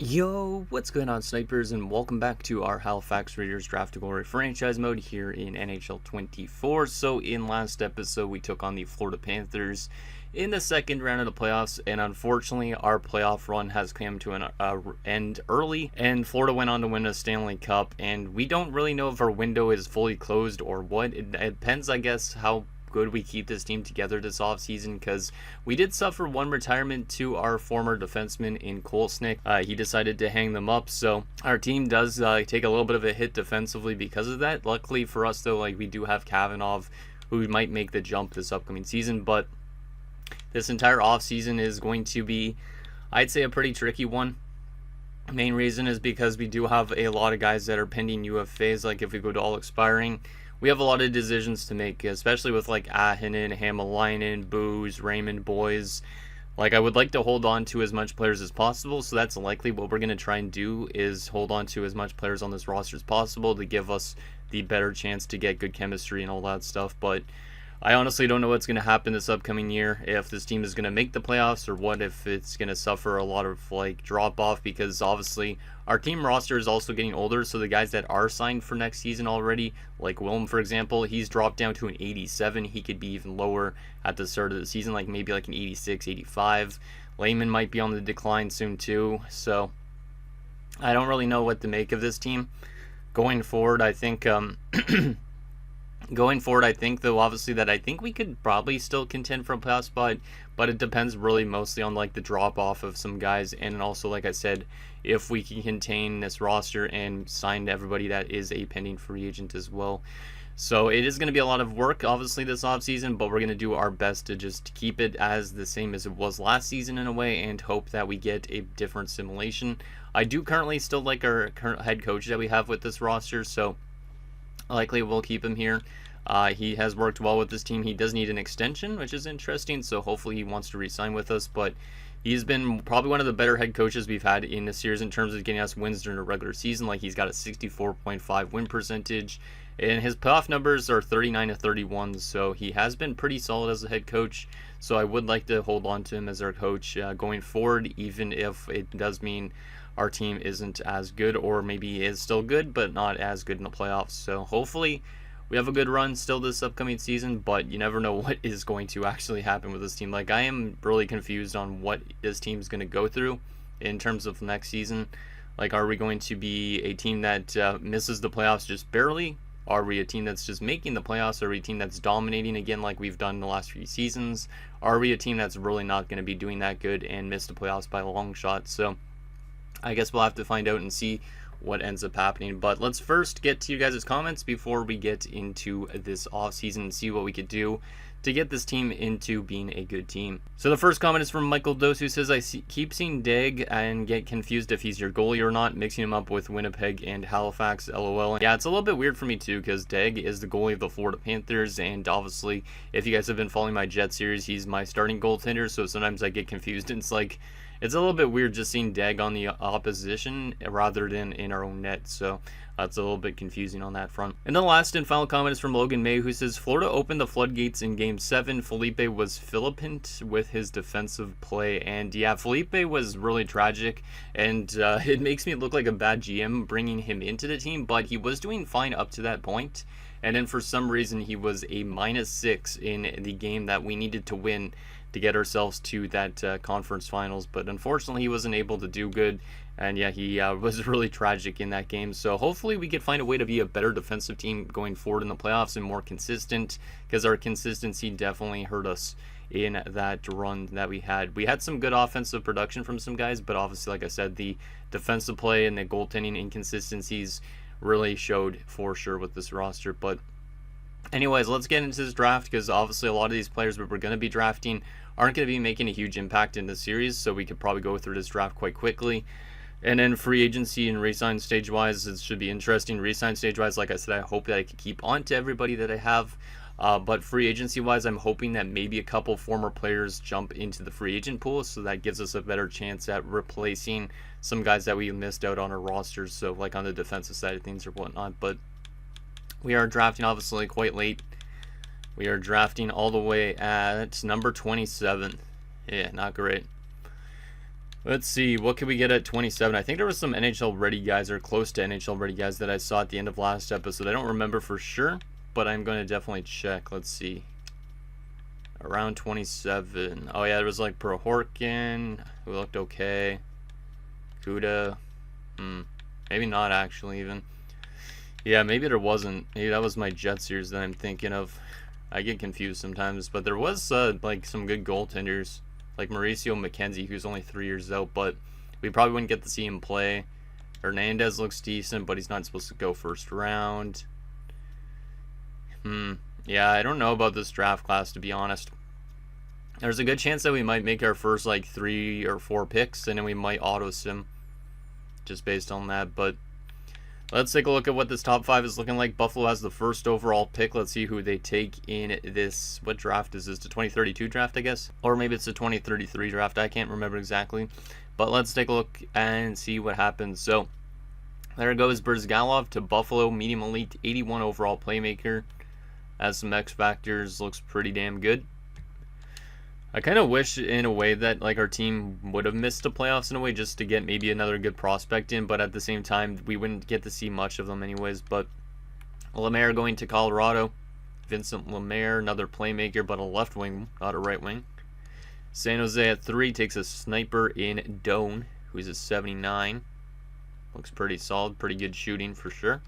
Yo, what's going on, snipers, and welcome back to our Halifax Raiders Draft Glory franchise mode here in NHL 24. So in last episode, we took on the Florida Panthers in the second round of the playoffs, and unfortunately, our playoff run has come to an end early, and Florida went on to win a Stanley Cup, and we don't really know if our window is fully closed or what. It depends, I guess, how good we keep this team together this offseason, because we did suffer one retirement to our former defenseman in Kolesnik. He decided to hang them up, so our team does take a little bit of a hit defensively because of that. Luckily for us, though, we do have Kavanagh, who might make the jump this upcoming season, but this entire offseason is going to be, I'd say, a pretty tricky one. Main reason is because we do have a lot of guys that are pending UFAs. Like if we go to all expiring, we have a lot of decisions to make, especially with Ahinen, Hamalainen, Booze, Raymond, Boys. I would like to hold on to as much players as possible, so that's likely what we're going to try and do, is hold on to as much players on this roster as possible to give us the better chance to get good chemistry and all that stuff. But I honestly don't know what's going to happen this upcoming year, if this team is going to make the playoffs or what, if it's going to suffer a lot of drop off, because obviously our team roster is also getting older. So the guys that are signed for next season already, like Willem, for example, he's dropped down to an 87. He could be even lower at the start of the season, maybe an 86, 85. Lehman might be on the decline soon too. So I don't really know what to make of this team going forward. I think though, obviously, that I think we could probably still contend for a playoff spot, but it depends really mostly on the drop off of some guys, and also, like I said, if we can contain this roster and sign everybody that is a pending free agent as well. So it is going to be a lot of work, obviously, this offseason, but we're going to do our best to just keep it as the same as it was last season in a way, and hope that we get a different simulation. I do currently still like our current head coach that we have with this roster, so likely we'll keep him here. He has worked well with this team. He does need an extension, which is interesting, so hopefully he wants to re-sign with us, but he's been probably one of the better head coaches we've had in this series in terms of getting us wins during the regular season. He's got a 64.5 win percentage, and his playoff numbers are 39-31, so he has been pretty solid as a head coach. So I would like to hold on to him as our coach going forward, even if it does mean our team isn't as good, or maybe is still good but not as good in the playoffs. So hopefully we have a good run still this upcoming season, but you never know what is going to actually happen with this team. I am really confused on what this team is going to go through in terms of next season. Are we going to be a team that misses the playoffs just barely? Are we a team that's just making the playoffs? Are we a team that's dominating again like we've done in the last few seasons? Are we a team that's really not going to be doing that good and miss the playoffs by a long shot? So I guess we'll have to find out and see what ends up happening. But let's first get to you guys' comments before we get into this offseason and see what we could do to get this team into being a good team. So the first comment is from Michael Dose, who says, keep seeing Dag and get confused if he's your goalie or not, mixing him up with Winnipeg and Halifax, LOL. Yeah, it's a little bit weird for me too, because Dag is the goalie of the Florida Panthers, and obviously, if you guys have been following my Jet series, he's my starting goaltender, so sometimes I get confused, and it's a little bit weird just seeing Dag on the opposition rather than in our own net, so it's a little bit confusing on that front. And the last and final comment is from Logan May, who says, Florida opened the floodgates in Game 7. Felipe was flippant with his defensive play. And yeah, Felipe was really tragic, and it makes me look like a bad GM bringing him into the team, but he was doing fine up to that point. And then for some reason, he was a -6 in the game that we needed to win to get ourselves to that conference finals, but unfortunately he wasn't able to do good, and yeah, he was really tragic in that game. So hopefully we can find a way to be a better defensive team going forward in the playoffs and more consistent, because our consistency definitely hurt us in that run that we had. We had some good offensive production from some guys, but obviously, like I said, the defensive play and the goaltending inconsistencies really showed for sure with this roster. But anyways, let's get into this draft, because obviously a lot of these players that we're going to be drafting aren't going to be making a huge impact in this series, so we could probably go through this draft quite quickly. And then free agency and re-sign stage-wise, it should be interesting. Re-sign stage-wise, like I said, I hope that I can keep on to everybody that I have. But free agency-wise, I'm hoping that maybe a couple former players jump into the free agent pool, so that gives us a better chance at replacing some guys that we missed out on our rosters, so on the defensive side of things or whatnot. But we are drafting obviously quite late. We are drafting all the way at number 27. Yeah, not great. Let's see, what can we get at 27? I think there was some NHL ready guys, or close to NHL ready guys, that I saw at the end of last episode. I don't remember for sure, but I'm going to definitely check. Let's see. Around 27. Oh yeah, there was like Prohorkin, who looked okay. Kuda. Maybe not actually even. Yeah, maybe there wasn't. Maybe that was my Jet series that I'm thinking of. I get confused sometimes, but there was like some good goaltenders, like Mauricio McKenzie, who's only 3 years out, but we probably wouldn't get to see him play. Hernandez looks decent, but he's not supposed to go first round. Yeah, I don't know about this draft class, to be honest. There's a good chance that we might make our first like 3 or 4 picks, and then we might auto sim just based on that. But let's take a look at what this top 5 is looking like. Buffalo has the first overall pick. Let's see who they take in this. What draft is this? The 2032 draft, I guess? Or maybe it's the 2033 draft. I can't remember exactly. But let's take a look and see what happens. So there goes Brzgalov to Buffalo. Medium elite, 81 overall playmaker. Has some X factors. Looks pretty damn good. I kind of wish in a way that like our team would have missed the playoffs in a way just to get maybe another good prospect in, but at the same time we wouldn't get to see much of them anyways. But Lemaire going to Colorado. Vincent Lemaire, another playmaker, but a left wing, not a right wing. San Jose at 3 takes a sniper in Doan, who's a 79. Looks pretty solid, pretty good shooting for sure.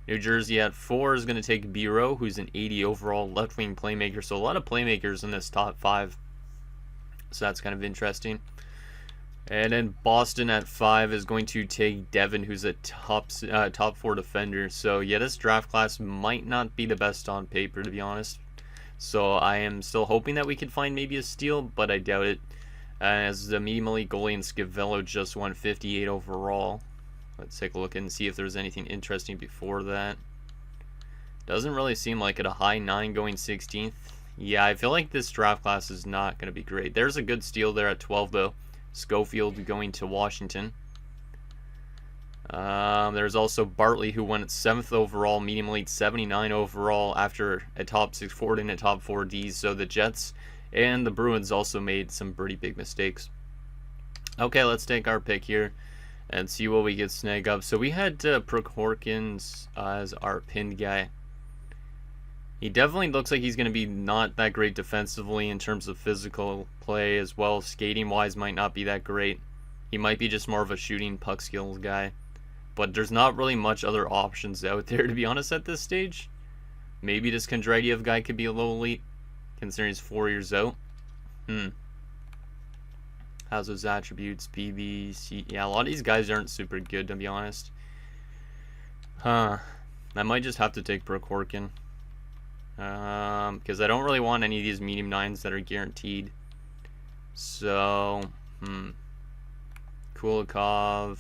New Jersey at 4 is going to take Biro, who's an 80 overall left wing playmaker. So a lot of playmakers in this top 5. So that's kind of interesting. And then Boston at 5 is going to take Devin, who's a top 4 defender. So yeah, this draft class might not be the best on paper, to be honest. So I am still hoping that we could find maybe a steal, but I doubt it. As the medium elite goalie in Scavello just won 58 overall. Let's take a look and see if there's anything interesting before that. Doesn't really seem like it. A high 9 going 16th. Yeah, I feel like this draft class is not going to be great. There's a good steal there at 12, though. Schofield going to Washington. There's also Bartley, who went 7th overall, medium elite 79 overall after a top 6 forward and a top 4 Ds. So the Jets and the Bruins also made some pretty big mistakes. Okay, let's take our pick here and see what we get snag up. So we had Prokhorkin as our pinned guy. He definitely looks like he's going to be not that great defensively in terms of physical play as well. Skating wise might not be that great. He might be just more of a shooting puck skills guy. But there's not really much other options out there, to be honest, at this stage. Maybe this Kondratyov guy could be a low elite, considering he's 4 years out. How's those attributes? PB, yeah, a lot of these guys aren't super good, to be honest. I might just have to take Prokhorkin. Because I don't really want any of these medium 9s that are guaranteed. So, Kulikov,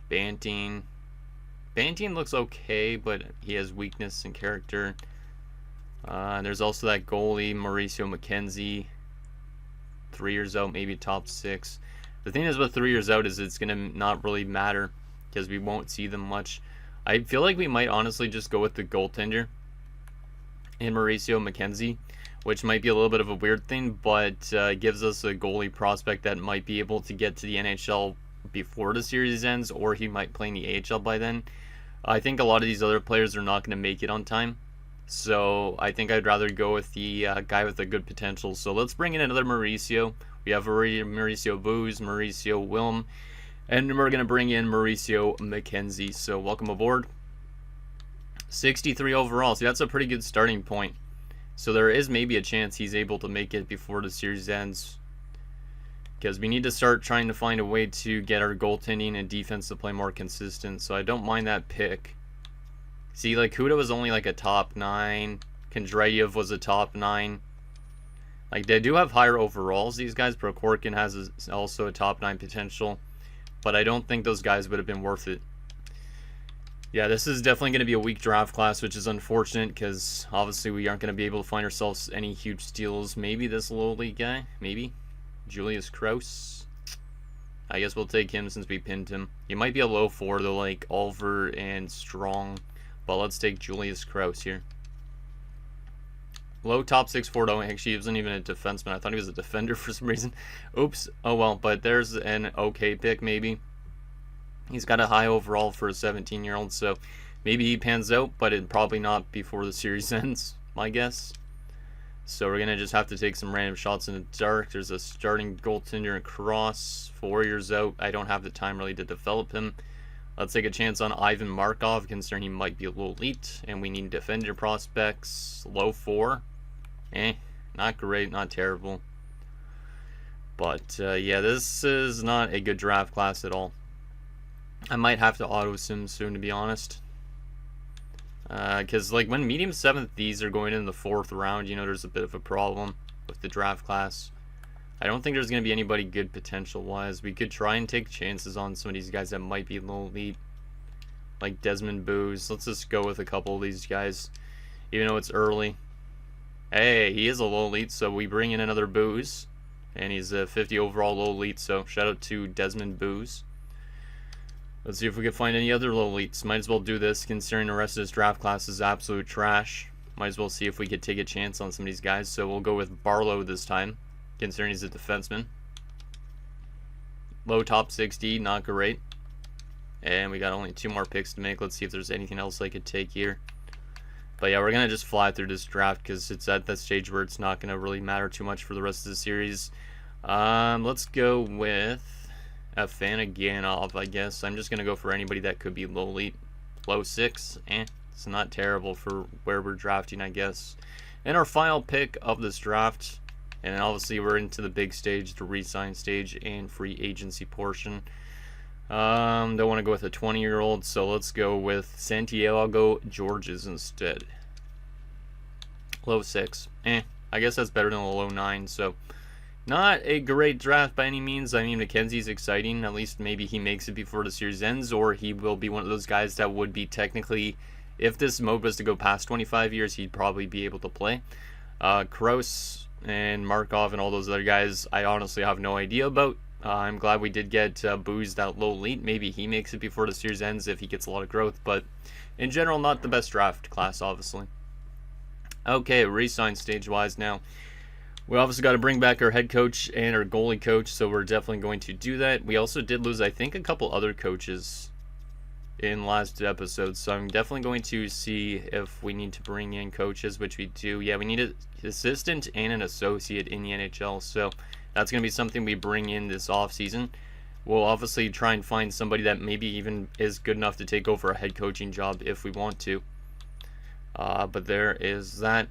Banting. Banting looks okay, but he has weakness in character. There's also that goalie, Mauricio McKenzie. 3 years out, maybe top 6. The thing is with 3 years out is it's going to not really matter because we won't see them much. I feel like we might honestly just go with the goaltender in Mauricio McKenzie, which might be a little bit of a weird thing, but gives us a goalie prospect that might be able to get to the NHL before the series ends, or he might play in the AHL by then. I think a lot of these other players are not going to make it on time. So I think I'd rather go with the guy with a good potential. So let's bring in another Mauricio. We have already Mauricio Booz, Mauricio Wilm, and we're going to bring in Mauricio McKenzie. So welcome aboard. 63 overall. So that's a pretty good starting point. So there is maybe a chance he's able to make it before the series ends. Because we need to start trying to find a way to get our goaltending and defense to play more consistent. So I don't mind that pick. See, like, Huda was only like a top 9. Kondratyov was a top 9. Like, they do have higher overalls, these guys. Prokhorkin has also a top 9 potential. But I don't think those guys would have been worth it. Yeah, this is definitely going to be a weak draft class, which is unfortunate because obviously we aren't going to be able to find ourselves any huge steals. Maybe this low league guy. Maybe. Julius Krause. I guess we'll take him since we pinned him. He might be a low 4 though, like Ulver and Strong. But let's take Julius Krause here. Low top 6 forward. Oh, actually, he wasn't even a defenseman. I thought he was a defender for some reason. Oops. Oh, well, but there's an okay pick, maybe. He's got a high overall for a 17-year-old, so maybe he pans out, but it probably not before the series ends, my guess. So we're going to just have to take some random shots in the dark. There's a starting goaltender across. 4 years out. I don't have the time really to develop him. Let's take a chance on Ivan Markov, considering he might be a little elite, and we need defender prospects. Low 4. Not great, not terrible. But, yeah, this is not a good draft class at all. I might have to auto-sim soon, to be honest. Because, like, when medium 7th, these are going in the 4th round, you know, there's a bit of a problem with the draft class. I don't think there's going to be anybody good potential-wise. We could try and take chances on some of these guys that might be low elite. Like Desmond Booz. Let's just go with a couple of these guys, even though it's early. Hey, he is a low elite, so we bring in another Booz. And he's a 50 overall low elite, so shout out to Desmond Booz. Let's see if we can find any other low elites. Might as well do this, considering the rest of this draft class is absolute trash. Might as well see if we could take a chance on some of these guys. So we'll go with Barlow this time, considering he's a defenseman. Low top 60, not great. And we got only 2 more picks to make. Let's see if there's anything else I could take here. But yeah, we're going to just fly through this draft because it's at that stage where it's not going to really matter too much for the rest of the series. Let's go with Afanaganov, I guess. I'm just going to go for anybody that could be low elite. Low 6, it's not terrible for where we're drafting, I guess. And our final pick of this draft, and obviously we're into the big stage, the re-sign stage and free agency portion. Don't want to go with a 20-year-old, so let's go with Santiago Georges instead. Low 6. I guess that's better than a low 9, so not a great draft by any means. I mean, McKenzie's exciting. At least maybe he makes it before the series ends, or he will be one of those guys that would be technically, if this mode was to go past 25 years, he'd probably be able to play. Kroos and Markov and all those other guys, I honestly have no idea about. I'm glad we did get Booz that low elite. Maybe he makes it before the series ends if he gets a lot of growth, but in general, not the best draft class, obviously. Okay, re-sign stage-wise now. We obviously got to bring back our head coach and our goalie coach, so we're definitely going to do that. We also did lose, I think, a couple other coaches in last episode, so I'm definitely going to see if we need to bring in coaches, which we do. Yeah, we need an assistant and an associate in the NHL, so that's going to be something we bring in this offseason. We'll obviously try and find somebody that maybe even is good enough to take over a head coaching job if we want to. But there is that.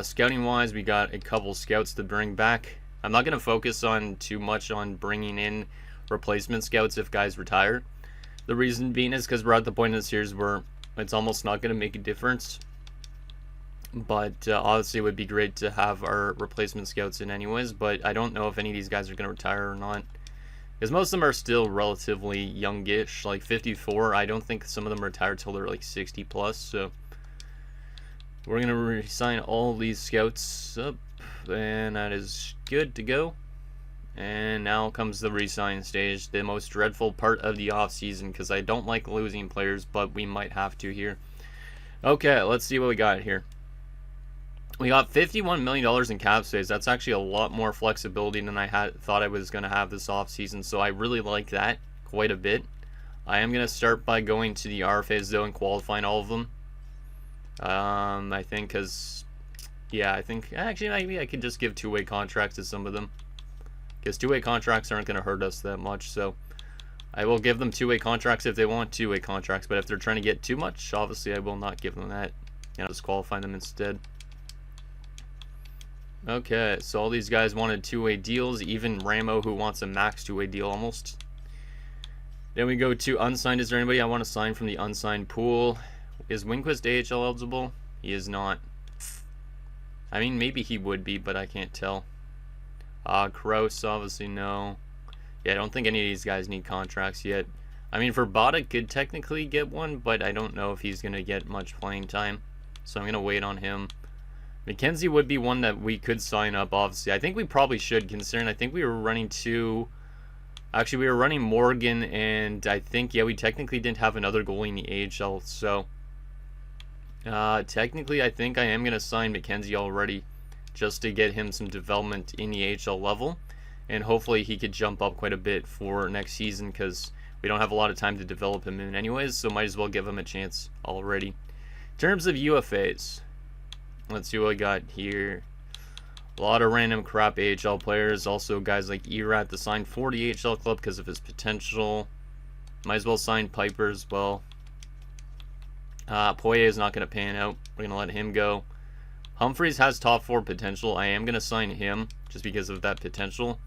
Scouting wise, we got a couple scouts to bring back. I'm not going to focus on too much on bringing in replacement scouts if guys retire. The reason being is because we're at the point in the series where it's almost not going to make a difference. But obviously it would be great to have our replacement scouts in anyways, but I don't know if any of these guys are going to retire or not. Because most of them are still relatively youngish, like 54. I don't think some of them retire till they're like 60 plus, so we're going to resign all these scouts up, and that is good to go. And now comes the resign stage, the most dreadful part of the offseason, because I don't like losing players, but we might have to here. Okay, let's see what we got here. We got $51 million in cap space. That's actually a lot more flexibility than I thought I was going to have this offseason, so I really like that quite a bit. I am going to start by going to the RFAs, though, and qualifying all of them. I think because, yeah, I think, actually, maybe I could just give two-way contracts to some of them. Because two-way contracts aren't going to hurt us that much, so I will give them two-way contracts if they want two-way contracts, but if they're trying to get too much, obviously I will not give them that. I'll just qualify them instead. Okay, so all these guys wanted two-way deals, even Ramo, who wants a max two-way deal almost. Then we go to unsigned. Is there anybody I want to sign from the unsigned pool? Is Winquist AHL eligible? He is not. I mean, maybe he would be, but I can't tell. Kroos, obviously no. Yeah, I don't think any of these guys need contracts yet. I mean, Verbata could technically get one, but I don't know if he's going to get much playing time. So I'm going to wait on him. McKenzie would be one that we could sign up, obviously. I think we probably should, considering I think we were running two. Actually, we were running Morgan, and I think, yeah, we technically didn't have another goalie in the AHL, so Technically, I think I am going to sign McKenzie already just to get him some development in the AHL level. And hopefully he could jump up quite a bit for next season because we don't have a lot of time to develop him in anyways, so might as well give him a chance already. In terms of UFAs, let's see what we got here. A lot of random crap AHL players. Also guys like Erat to sign for the AHL club because of his potential. Might as well sign Piper as well. Poirier is not going to pan out. We're going to let him go. Humphreys has top 4 potential. I am going to sign him just because of that potential,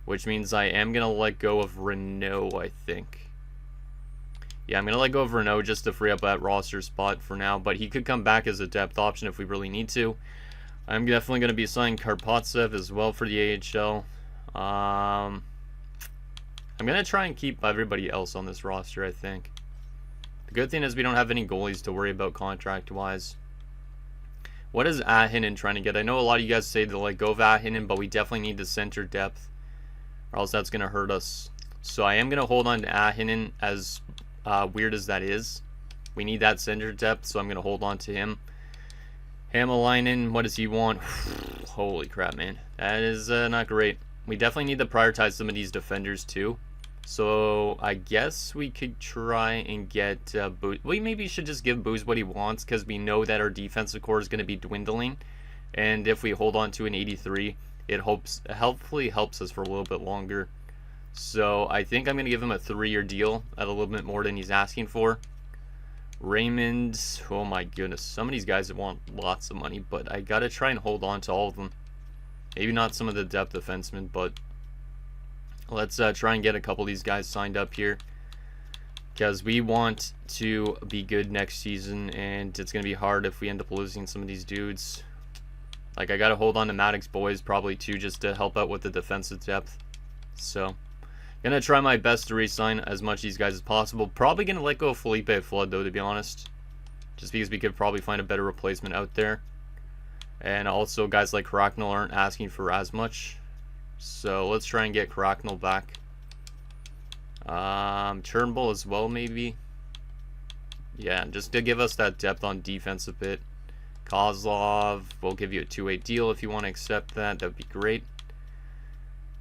which means I am going to let go of Renault, I think. Yeah, I'm going to let go of Renault just to free up that roster spot for now, but he could come back as a depth option if we really need to. I'm definitely going to be signing Karpatsev as well for the AHL. I'm going to try and keep everybody else on this roster, I think. The good thing is we don't have any goalies to worry about contract-wise. What is Ahinen trying to get? I know a lot of you guys say to let go of Ahinen, but we definitely need the center depth, or else that's going to hurt us. So I am going to hold on to Ahinen, as weird as that is. We need that center depth, so I'm going to hold on to him. Hamalainen, what does he want? Holy crap, man. That is not great. We definitely need to prioritize some of these defenders too. So I guess we could try and get Booz. We maybe should just give Booz what he wants because we know that our defensive core is going to be dwindling. And if we hold on to an 83, it hopefully helps us for a little bit longer. So I think I'm going to give him a 3-year deal at a little bit more than he's asking for. Raymond, oh my goodness. Some of these guys want lots of money, but I got to try and hold on to all of them. Maybe not some of the depth defensemen, but let's try and get a couple of these guys signed up here because we want to be good next season, and it's going to be hard if we end up losing some of these dudes. Like, I got to hold on to Maddox boys probably too, just to help out with the defensive depth. So, going to try my best to re-sign as much of these guys as possible. Probably going to let go of Felipe Flood though, to be honest, just because we could probably find a better replacement out there. And also guys like Cracknell aren't asking for as much. So let's try and get Cracknell back. Turnbull as well, maybe. Yeah, just to give us that depth on defense a bit. Kozlov, we'll give you a 2-way deal if you want to accept that. That would be great.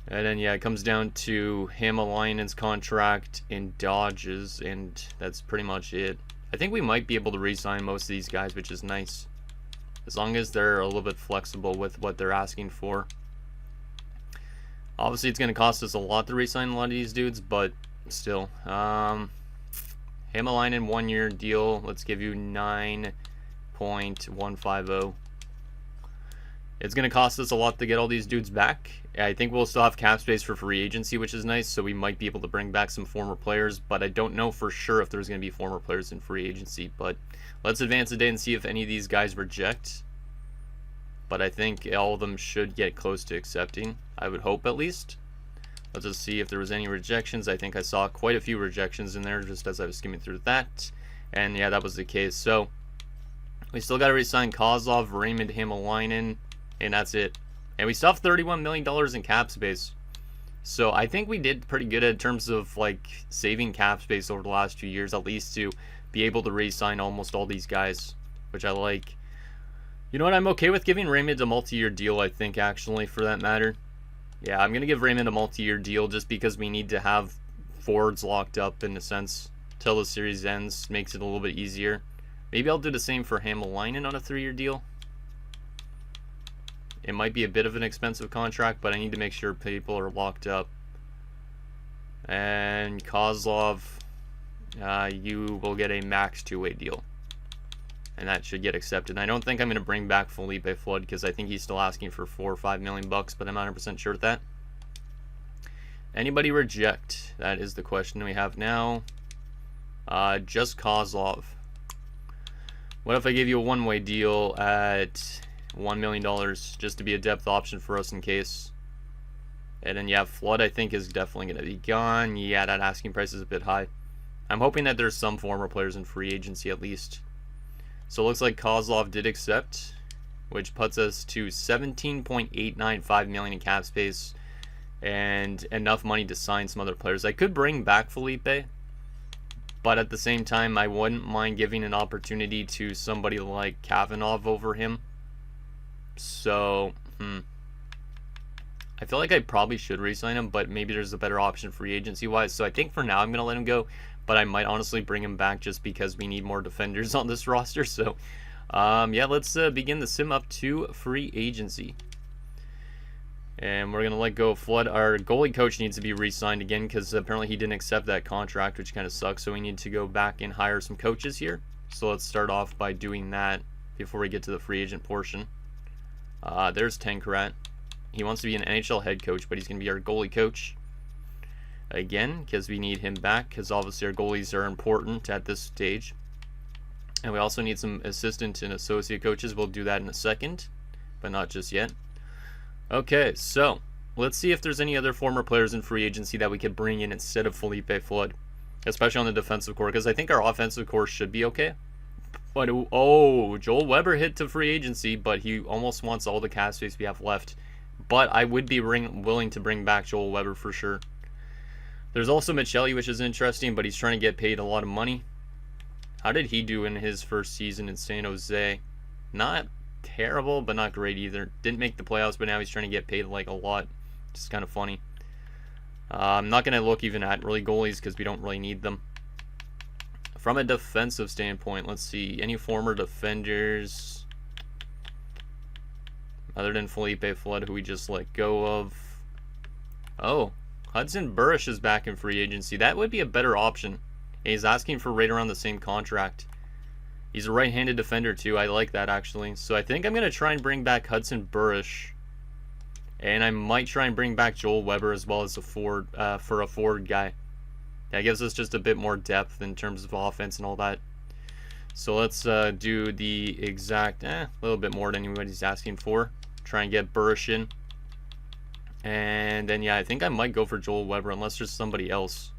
And then, yeah, it comes down to Hamalainen's contract and Dodge's, and that's pretty much it. I think we might be able to re-sign most of these guys, which is nice. As long as they're a little bit flexible with what they're asking for. Obviously, it's going to cost us a lot to re-sign a lot of these dudes, but still. Hamalainen, 1-year deal. Let's give you 9.150. It's going to cost us a lot to get all these dudes back. I think we'll still have cap space for free agency, which is nice, so we might be able to bring back some former players, but I don't know for sure if there's going to be former players in free agency. But let's advance a day and see if any of these guys reject. But I think all of them should get close to accepting. I would hope, at least. Let's just see if there was any rejections. I think I saw quite a few rejections in there just as I was skimming through that. And yeah, that was the case. So we still got to re-sign Kozlov, Raymond, Hamalainen, and that's it. And we still have $31 million in cap space. So I think we did pretty good in terms of like saving cap space over the last 2 years, at least to be able to re-sign almost all these guys, which I like. You know what? I'm okay with giving Raymond a multi-year deal, I think, actually, for that matter. Yeah, I'm going to give Raymond a multi-year deal just because we need to have forwards locked up, in a sense, till the series ends. Makes it a little bit easier. Maybe I'll do the same for Hamalainen on a 3-year deal. It might be a bit of an expensive contract, but I need to make sure people are locked up. And Kozlov, you will get a max 2-way deal. And that should get accepted. And I don't think I'm going to bring back Felipe Flood because I think he's still asking for $4 or $5 million bucks, but I'm not 100% sure with that. Anybody reject? That is the question we have now. Just Kozlov. What if I gave you a 1-way deal at $1 million just to be a depth option for us in case? And then, yeah, Flood I think is definitely going to be gone. Yeah, that asking price is a bit high. I'm hoping that there's some former players in free agency at least. So it looks like Kozlov did accept, which puts us to $17.895 million in cap space and enough money to sign some other players. I could bring back Felipe, But at the same time, I wouldn't mind giving an opportunity to somebody like Kavanagh over him. So, I feel like I probably should re-sign him, but maybe there's a better option free agency-wise. So I think for now I'm going to let him go, but I might honestly bring him back just because we need more defenders on this roster. So, yeah, let's begin the sim up to free agency. And we're going to let go of Flood. Our goalie coach needs to be re-signed again because apparently he didn't accept that contract, which kind of sucks. So we need to go back and hire some coaches here. So let's start off by doing that before we get to the free agent portion. There's Tankarat. He wants to be an NHL head coach, but he's going to be our goalie coach. Again, because we need him back, because obviously our goalies are important at this stage. And we also need some assistant and associate coaches. We'll do that in a second, but not just yet. Okay, so let's see if there's any other former players in free agency that we could bring in instead of Felipe Flood, especially on the defensive core, because I think our offensive core should be okay. But, oh, Joel Weber hit to free agency, but he almost wants all the cap space we have left. But I would be willing to bring back Joel Weber for sure. There's also Michelli, which is interesting, but he's trying to get paid a lot of money. How did he do in his first season in San Jose? Not terrible, but not great either. Didn't make the playoffs, but now he's trying to get paid like a lot. Just kind of funny. I'm not going to look even at really goalies because we don't really need them. From a defensive standpoint, let's see. Any former defenders other than Felipe Flood, who we just let go of? Oh, Hudson Burrish is back in free agency. That would be a better option. And he's asking for right around the same contract. He's a right-handed defender too. I like that actually. So I think I'm going to try and bring back Hudson Burrish. And I might try and bring back Joel Weber as well as a forward, for a forward guy. That gives us just a bit more depth in terms of offense and all that. So let's do the exact, a little bit more than anybody's asking for. Try and get Burrish in. And then, yeah, I think I might go for Joel Weber unless there's somebody else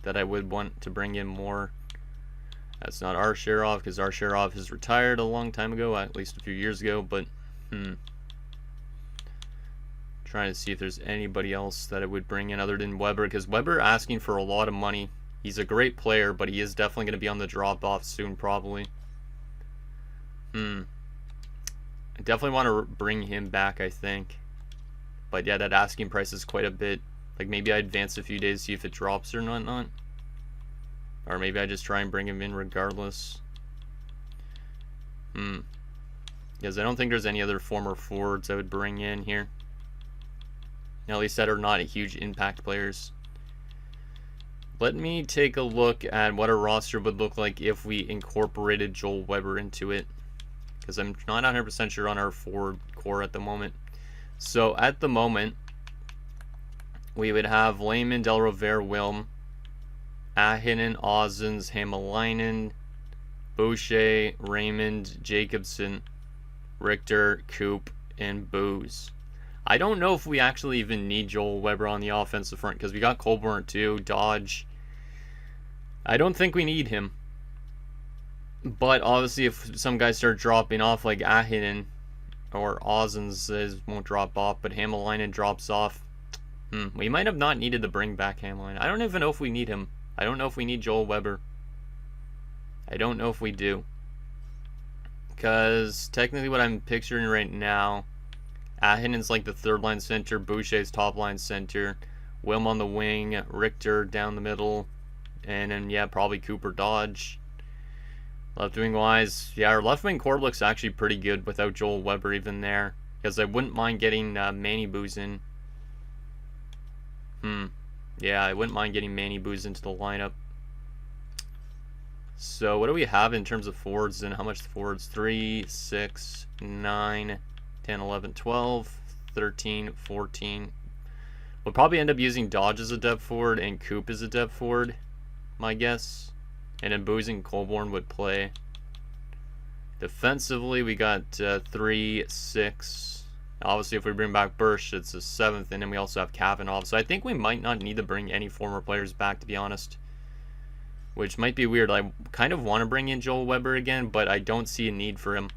that I would want to bring in more. That's not Arsherov because Arsherov has retired a long time ago, at least a few years ago. But, trying to see if there's anybody else that I would bring in other than Weber, because Weber asking for a lot of money. He's a great player, but he is definitely going to be on the drop-off soon, probably. I definitely want to bring him back, I think. But yeah, that asking price is quite a bit. Like maybe I advance a few days, see if it drops or not. Or maybe I just try and bring him in regardless. Because I don't think there's any other former forwards I would bring in here. At least that are not huge impact players. Let me take a look at what our roster would look like if we incorporated Joel Weber into it. Because I'm not 100% sure on our forward core at the moment. So at the moment, we would have Lehman, Del Rovere, Wilm, Ahinen, Ozens, Hamalainen, Boucher, Raymond, Jacobson, Richter, Coop, and Booze. I don't know if we actually even need Joel Weber on the offensive front because we got Colborne too, Dodge. I don't think we need him. But obviously if some guys start dropping off like Ahinen or Ozens won't drop off, but Hamalainen drops off. We might have not needed to bring back Hamalainen. I don't even know if we need him. I don't know if we need Joel Weber. I don't know if we do. Because technically what I'm picturing right now, Ahinen's like the third line center, Boucher's top line center, Wilm on the wing, Richter down the middle, and then yeah, probably Cooper Dodge. Left wing wise, yeah, our left wing core looks actually pretty good without Joel Weber even there. Because I wouldn't mind getting Manny Booze in. Yeah, I wouldn't mind getting Manny Booze into the lineup. So what do we have in terms of forwards and how much forwards? 3, 6, 9, 10, 11, 12, 13, 14. We'll probably end up using Dodge as a depth forward and Coop as a depth forward, my guess. And then Booze and Colborne would play. Defensively, we got 3, 6. Obviously, if we bring back Bursch, it's a 7th, and then we also have Kavanagh. So I think we might not need to bring any former players back, to be honest. Which might be weird. I kind of want to bring in Joel Weber again, but I don't see a need for him.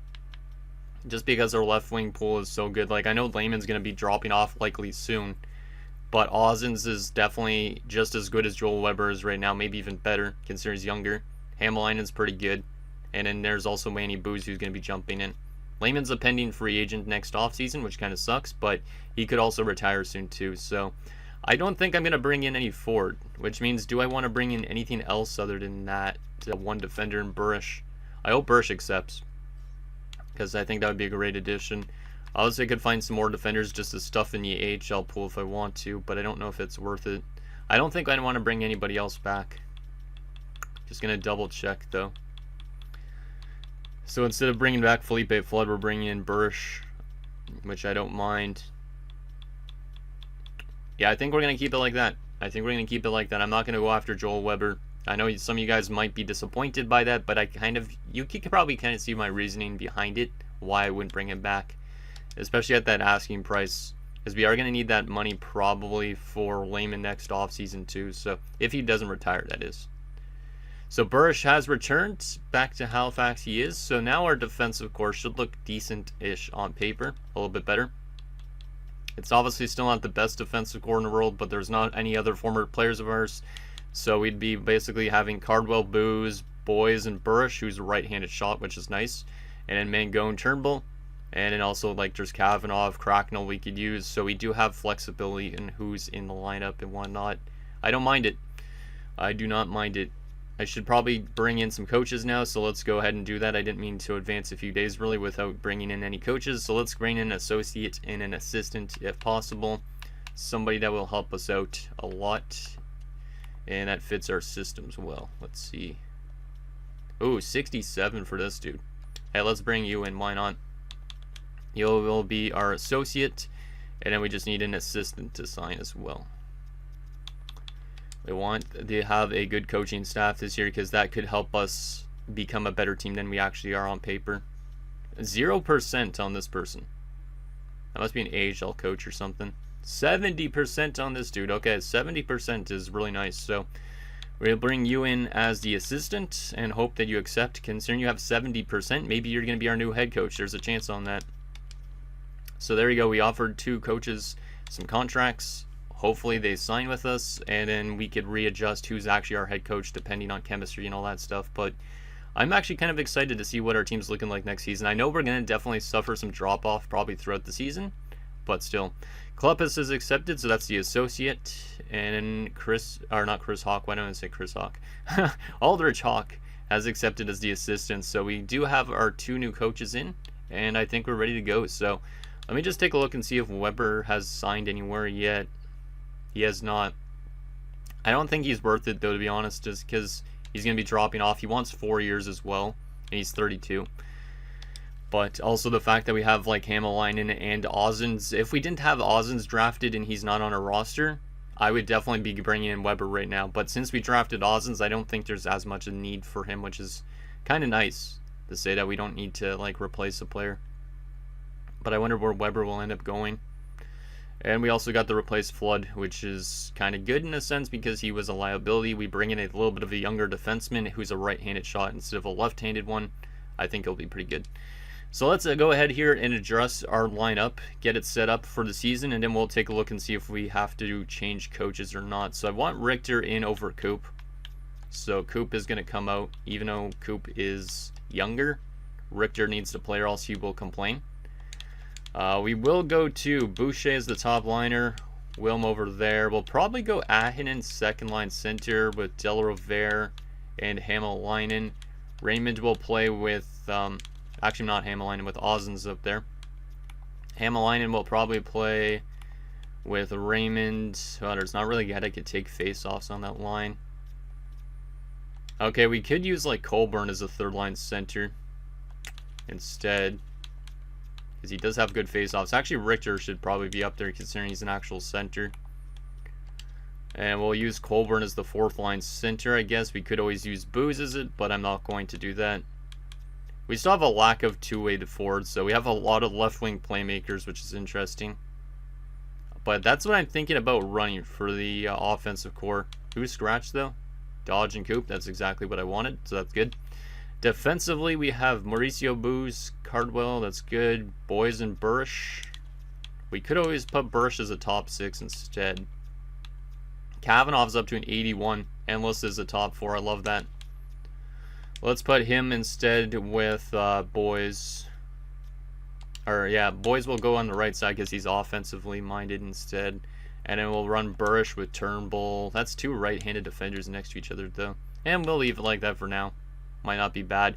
Just because our left wing pool is so good. Like, I know Lehman's going to be dropping off likely soon. But Ozens is definitely just as good as Joel Weber is right now, maybe even better considering he's younger. Hamalainen's pretty good. And then there's also Manny Booz who's going to be jumping in. Lehman's a pending free agent next offseason, which kind of sucks, but he could also retire soon too. So I don't think I'm going to bring in any forward, which means do I want to bring in anything else other than that? One defender in Burish. I hope Burish accepts, because I think that would be a great addition. Obviously, I could find some more defenders just to stuff in the AHL pool if I want to, but I don't know if it's worth it. I don't think I want to bring anybody else back. Just going to double check though. So instead of bringing back Felipe Flood, we're bringing in Burish, which I don't mind. Yeah, I think we're going to keep it like that. I'm not going to go after Joel Weber. I know some of you guys might be disappointed by that, but you could probably kind of see my reasoning behind it, why I wouldn't bring him back, especially at that asking price, because we are going to need that money probably for Lehman next offseason too, so if he doesn't retire, that is. So Burish has returned back to Halifax. He is. So now our defensive core should look decent-ish on paper. A little bit better. It's obviously still not the best defensive core in the world, but there's not any other former players of ours. So we'd be basically having Cardwell, Booz, Boys, and Burish, who's a right-handed shot, which is nice. And then Mangone, Turnbull. And then also like there's Kavanagh, Cracknell we could use. So we do have flexibility in who's in the lineup and whatnot. I don't mind it. I do not mind it. I should probably bring in some coaches now, so let's go ahead and do that. I didn't mean to advance a few days really without bringing in any coaches, so let's bring in an associate and an assistant if possible. Somebody that will help us out a lot, and that fits our systems well. Let's see. Ooh, 67 for this dude. Hey, let's bring you in. Why not? You will be our associate, and then we just need an assistant to sign as well. We want to have a good coaching staff this year because that could help us become a better team than we actually are on paper. 0% on this person. That must be an AHL coach or something. 70% on this dude. Okay, 70% is really nice. So we'll bring you in as the assistant and hope that you accept. Considering you have 70%, maybe you're going to be our new head coach. There's a chance on that. So there you go. We offered 2 coaches some contracts. Hopefully they sign with us, and then we could readjust who's actually our head coach depending on chemistry and all that stuff. But I'm actually kind of excited to see what our team's looking like next season. I know we're going to definitely suffer some drop-off probably throughout the season, but still. Kloppus is accepted, so that's the associate. And not Chris Hawk, why don't I say Chris Hawk? Aldrich Hawk has accepted as the assistant, so we do have our 2 new coaches in, and I think we're ready to go. So let me just take a look and see if Weber has signed anywhere yet. He has not. I don't think he's worth it though, to be honest, just because he's going to be dropping off. He wants 4 years as well, and he's 32. But also the fact that we have like Hamalainen and Ozens. If we didn't have Ozens drafted and he's not on our roster, I would definitely be bringing in Weber right now. But since we drafted Ozens, I don't think there's as much a need for him, which is kind of nice to say that we don't need to like replace a player. But I wonder where Weber will end up going. And we also got the replace Flood, which is kind of good in a sense because he was a liability. We bring in a little bit of a younger defenseman who's a right-handed shot instead of a left-handed one. I think it'll be pretty good. So let's go ahead here and adjust our lineup, get it set up for the season, and then we'll take a look and see if we have to change coaches or not. So I want Richter in over Coop. So Coop is going to come out, even though Coop is younger. Richter needs to play or else he will complain. We will go to Boucher as the top liner, Wilm over there. We'll probably go Ahinen second line center with Del Rovere and Hamalainen. Raymond will play with, actually not Hamalainen, with Ozens up there. Hamalainen will probably play with Raymond. Well, there's not really a guy that could take face-offs on that line. Okay, we could use like Colburn as a third line center instead, because he does have good face-offs. Actually, Richter should probably be up there considering he's an actual center. And we'll use Colburn as the fourth line center, I guess. We could always use Booz as it, but I'm not going to do that. We still have a lack of two-way forwards, so we have a lot of left-wing playmakers, which is interesting. But that's what I'm thinking about running for the offensive core. Who's scratched, though? Dodge and Coop. That's exactly what I wanted, so that's good. Defensively, we have Mauricio Booz, Cardwell, that's good. Boys and Burish. We could always put Burish as a top six instead. Kavanaugh's up to an 81. Endless is a top 4. I love that. Let's put him instead with Boys. Or, yeah, Boys will go on the right side because he's offensively minded instead. And then we'll run Burrish with Turnbull. That's 2 right-handed defenders next to each other, though. And we'll leave it like that for now. Might not be bad.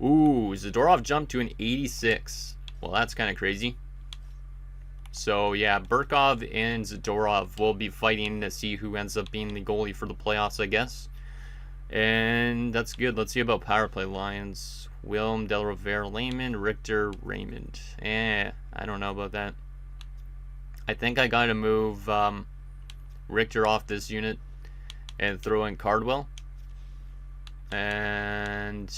Ooh, Zadorov jumped to an 86. Well, that's kind of crazy. So, yeah, Burkov and Zadorov will be fighting to see who ends up being the goalie for the playoffs, I guess. And that's good. Let's see about power play lines. Wilm, Del Rivera, Lehman, Richter, Raymond. I don't know about that. I think I got to move Richter off this unit and throw in Cardwell. And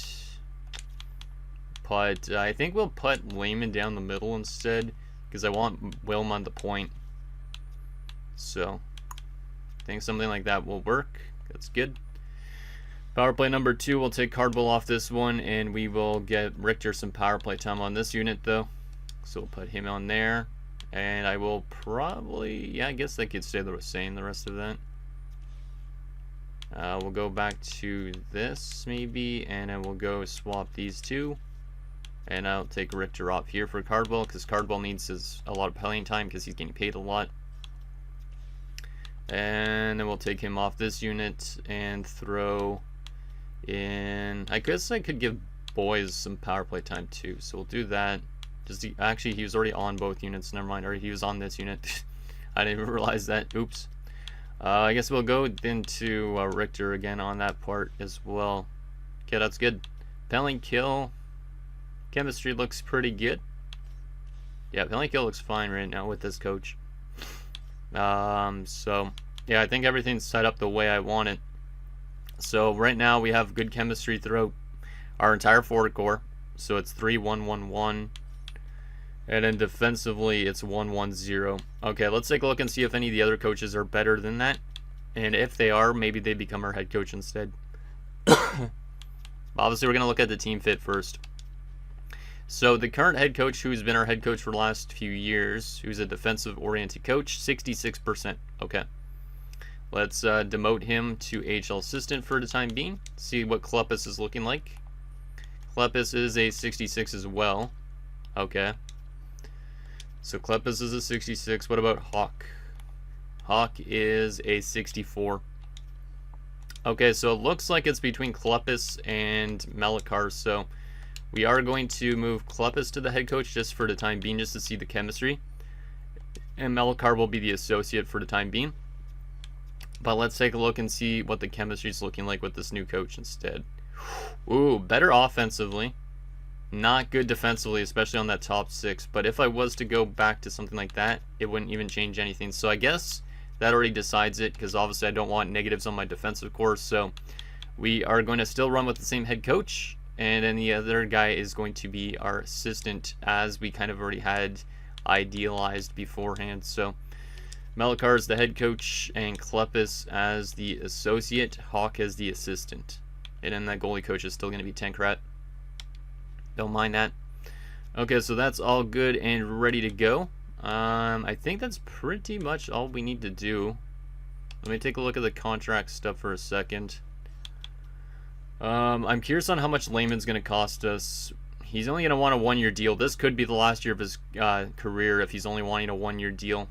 I think we'll put Lehman down the middle instead because I want Wilm on the point. So I think something like that will work. That's good. Power play number 2, we'll take Cardwell off this one, and we will get Richter some power play time on this unit, though. So we'll put him on there, and I will probably, yeah, I guess I could stay the same, the rest of that. We'll go back to this, maybe, and I will go swap these 2. And I'll take Richter off here for Cardwell, because Cardwell needs a lot of playing time, because he's getting paid a lot. And then we'll take him off this unit, and throw in, I guess I could give Boys some power play time too, so we'll do that. Actually, he was already on both units, never mind, or he was on this unit. I didn't even realize that, oops. I guess we'll go into Richter again on that part as well. Okay, that's good. Penalty kill, chemistry looks pretty good. Yeah, penalty kill looks fine right now with this coach. So, yeah, I think everything's set up the way I want it. So right now we have good chemistry throughout our entire forward core. So it's 3-1-1-1. And then defensively it's 1-1-0. Okay, let's take a look and see if any of the other coaches are better than that. And if they are, maybe they become our head coach instead. Obviously we're going to look at the team fit first. So the current head coach, who's been our head coach for the last few years, who's a defensive-oriented coach, 66%. Okay. Let's demote him to AHL assistant for the time being. See what Klepis is looking like. Klepis is a 66 as well. Okay. So Klepis is a 66. What about Hawk? Hawk is a 64. Okay, so it looks like it's between Klepis and Malakar. So we are going to move Klepis to the head coach just for the time being, just to see the chemistry. And Malakar will be the associate for the time being. But let's take a look and see what the chemistry is looking like with this new coach instead. Ooh, better offensively. Not good defensively, especially on that top 6. But if I was to go back to something like that, it wouldn't even change anything. So I guess that already decides it, because obviously I don't want negatives on my defensive core. So we are going to still run with the same head coach. And then the other guy is going to be our assistant, as we kind of already had idealized beforehand. So Malakar is the head coach, and Klepis as the associate, Hawk as the assistant. And then that goalie coach is still going to be Tankrat. Don't mind that. Okay, so that's all good and ready to go. I think that's pretty much all we need to do. Let me take a look at the contract stuff for a second. I'm curious on how much Lehman's going to cost us. He's only going to want a 1-year deal. This could be the last year of his career if he's only wanting a 1-year deal,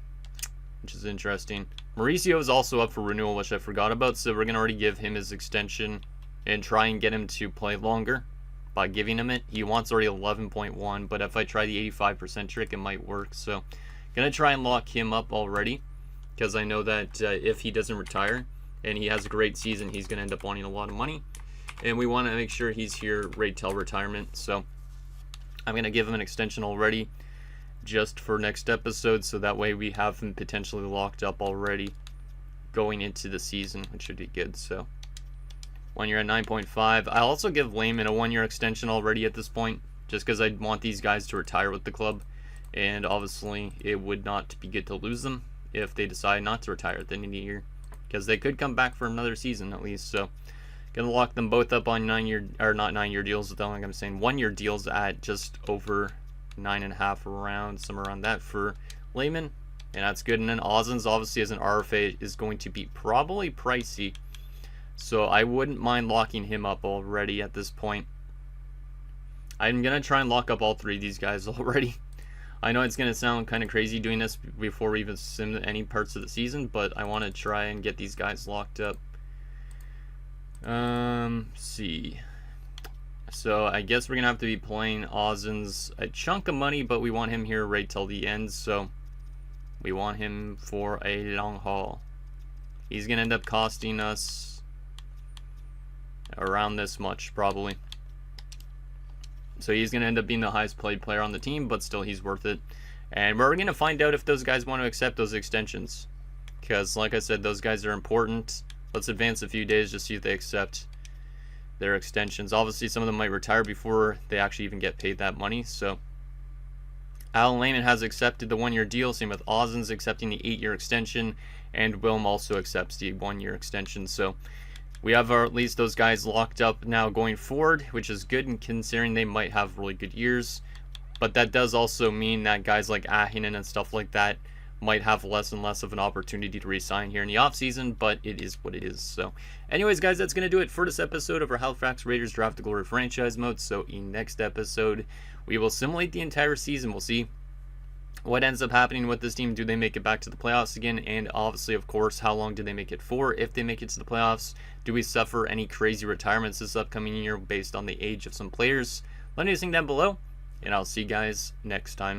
which is interesting. Mauricio is also up for renewal, which I forgot about, so we're going to already give him his extension and try and get him to play longer by giving him it. He wants already 11.1, but if I try the 85% trick, it might work. So going to try and lock him up already, because I know that if he doesn't retire and he has a great season, he's going to end up wanting a lot of money. And we want to make sure he's here right till retirement. So I'm going to give him an extension already just for next episode, so that way we have him potentially locked up already going into the season, which should be good. So 1 year at 9.5. I'll also give Lehman a 1-year extension already at this point, just because I want these guys to retire with the club. And obviously it would not be good to lose them if they decide not to retire at the end of the year, because they could come back for another season at least. So gonna lock them both up on 9-year, or not 9-year deals, like I'm saying 1-year deals at just over 9.5 around, somewhere around that for Lehman. And that's good. And then Ozens, obviously, as an RFA, is going to be probably pricey. So I wouldn't mind locking him up already at this point. I'm going to try and lock up all 3 of these guys already. I know it's going to sound kind of crazy doing this before we even sim any parts of the season, but I want to try and get these guys locked up. See. So I guess we're going to have to be playing Ozens a chunk of money, but we want him here right till the end, so we want him for a long haul. He's going to end up costing us around this much, probably. So he's going to end up being the highest played player on the team, but still he's worth it. And we're going to find out if those guys want to accept those extensions. Because, like I said, those guys are important. Let's advance a few days just see if they accept their extensions. Obviously, some of them might retire before they actually even get paid that money. So Alan Layman has accepted the 1-year deal. Same with Ozens accepting the 8-year extension. And Wilm also accepts the 1-year extension. So we have at least those guys locked up now going forward, which is good, and considering they might have really good years. But that does also mean that guys like Ahinen and stuff like that might have less and less of an opportunity to re-sign here in the offseason, but it is what it is. So anyways, guys, that's going to do it for this episode of our Halifax Raiders Draft to Glory franchise mode. So in next episode, we will simulate the entire season. We'll see what ends up happening with this team. Do they make it back to the playoffs again? And obviously, of course, how long do they make it for if they make it to the playoffs? Do we suffer any crazy retirements this upcoming year based on the age of some players? Let me know down below, and I'll see you guys next time.